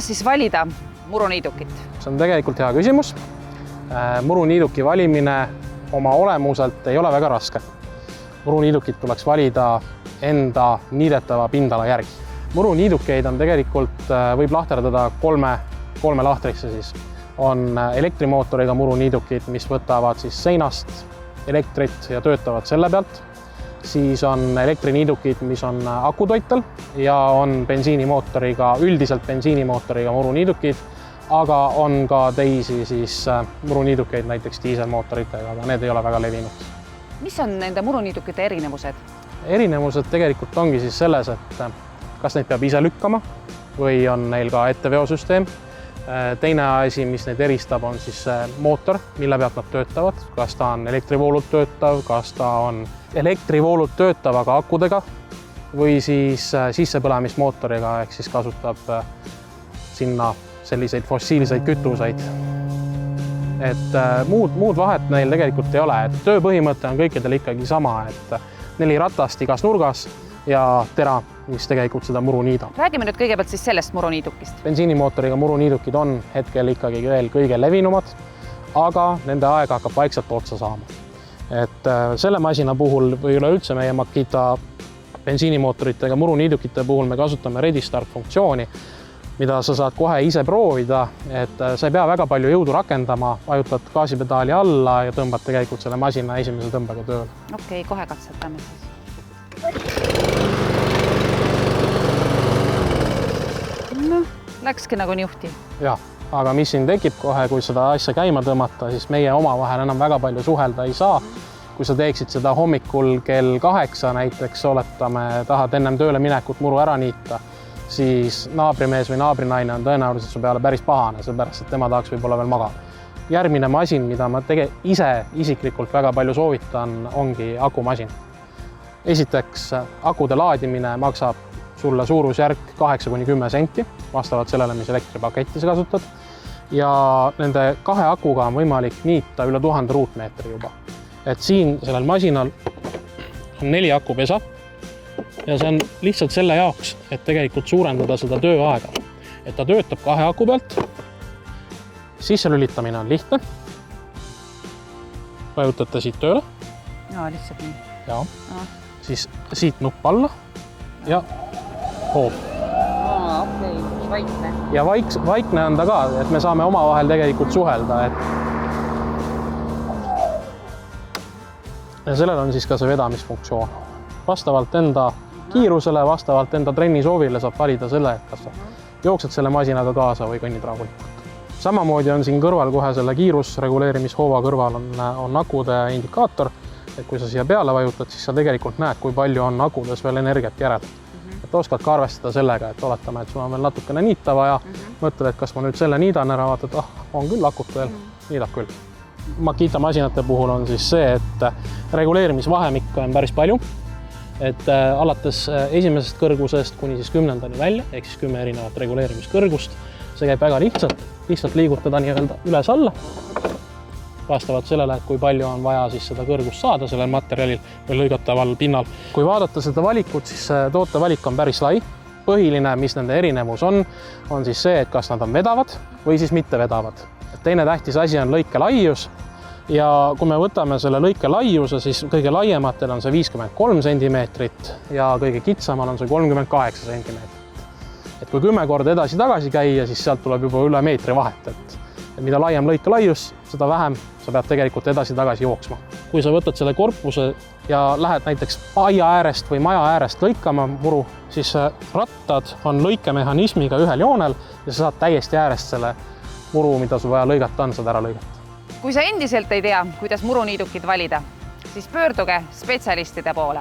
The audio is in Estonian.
Kuidas siis valida muruniidukit? See on tegelikult hea küsimus. Muruniiduki valimine oma olemuselt ei ole väga raske. Muruniidukit tuleks valida enda niidetava pindala järgi. Muruniidukeid on tegelikult, võib lahterdada kolme lahtrisse siis. On elektrimootoriga muruniidukid, mis võtavad siis seinast elektrit ja töötavad selle pealt. Siis on elektriniidukid, mis on akutoitel ja on üldiselt bensiinimootoriga muruniidukid, aga on ka teisi siis muruniidukeid näiteks diiselmootoritega, aga need ei ole väga levinud. Mis on nende muruniidukite erinevused? Erinevused tegelikult ongi siis selles, et kas neid peab ise lükkama või on neil ka etteveosüsteem. Teine asi, mis neid eristab, on siis mootor, mille pealt nad töötavad. Kas ta on elektrivoolult töötav, kas ta on elektrivoolult töötav, aga akudega või siis sissepõlemismootoriga, ehk siis kasutab sinna selliseid fossiilseid kütuseid. Et muud vahet neil tegelikult ei ole. Et tööpõhimõte on kõikidel ikkagi sama, et 4 ratast igas nurgas ja tera, mis tegelikult seda muru niidab. Räägime nüüd kõigepealt siis sellest muruniidukist. Bensiinimootoriga muruniidukid on hetkel ikkagi veel kõige levinumad, aga nende aega hakkab vaikselt otsa saama. Et selle masina puhul või üleüldse meie Makita bensiinimootoritega muruniidukite puhul me kasutame Ready Start funktsiooni, mida sa saad kohe ise proovida, et sa ei pea väga palju jõudu rakendama, vajutad gaasipedaali alla ja tõmbad tegelikult selle masina esimese tõmbega tööle. Okei, kohe katsetame siis. Läkski nagu niuhti. Jah, aga mis siin tekib kohe, kui seda asja käima tõmmata, siis meie omavahel enam väga palju suhelda ei saa. Kui sa teeksid seda hommikul kell 8 näiteks, oletame, tahad ennem tööle minekut muru ära niita, siis naabrimees või naabrinaine on tõenäoliselt su peale päris pahane, seepärast, et tema tahaks võib-olla veel magada. Järgmine masin, mida ma ise isiklikult väga palju soovitan, ongi akumasin. Esiteks, akude laadimine maksab sulle suurusjärk 8–10 senti, vastavalt sellele, mis elektripaketti sa kasutad. Ja nende 2 akuga on võimalik niita üle 1000 ruutmeetri juba. Et siin sellel masinal on 4 akupesa ja see on lihtsalt selle jaoks, et tegelikult suurendada seda tööaega. Et ta töötab 2 aku pealt. Sisse lülitamine on lihtne. Vajutate siit tööle. Jaa, lihtsalt nii. Ja. Siis siit nupp alla ja hoob. Okei, vaikne. Ja vaikne on ta ka, et me saame omavahel tegelikult suhelda. Ja sellel on siis ka see vedamisfunktsioon. Vastavalt enda kiirusele, vastavalt enda trenni soovile saab valida selle, et kas sa jooksed selle masinaga kaasa või kõnnid rahulikult. Samamoodi on siin kõrval kohe selle kiirusreguleerimishoova kõrval on akude indikaator. Et kui sa siia peale vajutad, siis sa tegelikult näed, kui palju on akudes veel energiat järel. Et oskad ka arvestada sellega, et oletame, et sul on veel natukene niita vaja, mõtled, et kas ma nüüd selle niidan ära, vaatad, on küll akut veel, niidab küll. Makita masinate puhul on siis see, et reguleerimisvahemikku on päris palju. Et alates esimesest kõrgusest kuni siis 10. välja, ehk siis 10 erinevat reguleerimiskõrgust. See käib väga lihtsalt liigutada nii-öelda üles-alla. Vastavalt sellele, et kui palju on vaja siis seda kõrgust saada sellel materjalil või lõigataval pinnal. Kui vaadata seda valikut, siis toote valik on päris lai. Põhiline, mis nende erinevus on siis see, et kas nad on vedavad või siis mitte vedavad. Teine tähtis asi on lõike laius. Ja kui me võtame selle lõike laiuse, siis kõige laiematel on see 53 sentimeetrit ja kõige kitsamal on see 38 sentimeetrit. Et kui 10 korda edasi-tagasi käia, siis sealt tuleb juba üle meetri vahet. Et mida laiem lõike laius, seda vähem sa pead tegelikult edasi-tagasi jooksma. Kui sa võtad selle korpuse ja lähed näiteks aia äärest või maja äärest lõikama muru, siis rattad on lõikemehhanismiga ühel joonel ja sa saad täiesti äärest selle muru, mida sul vaja lõigata on, saad ära lõigata. Kui sa endiselt ei tea, kuidas muruniidukid valida, siis pöörduge spetsialistide poole.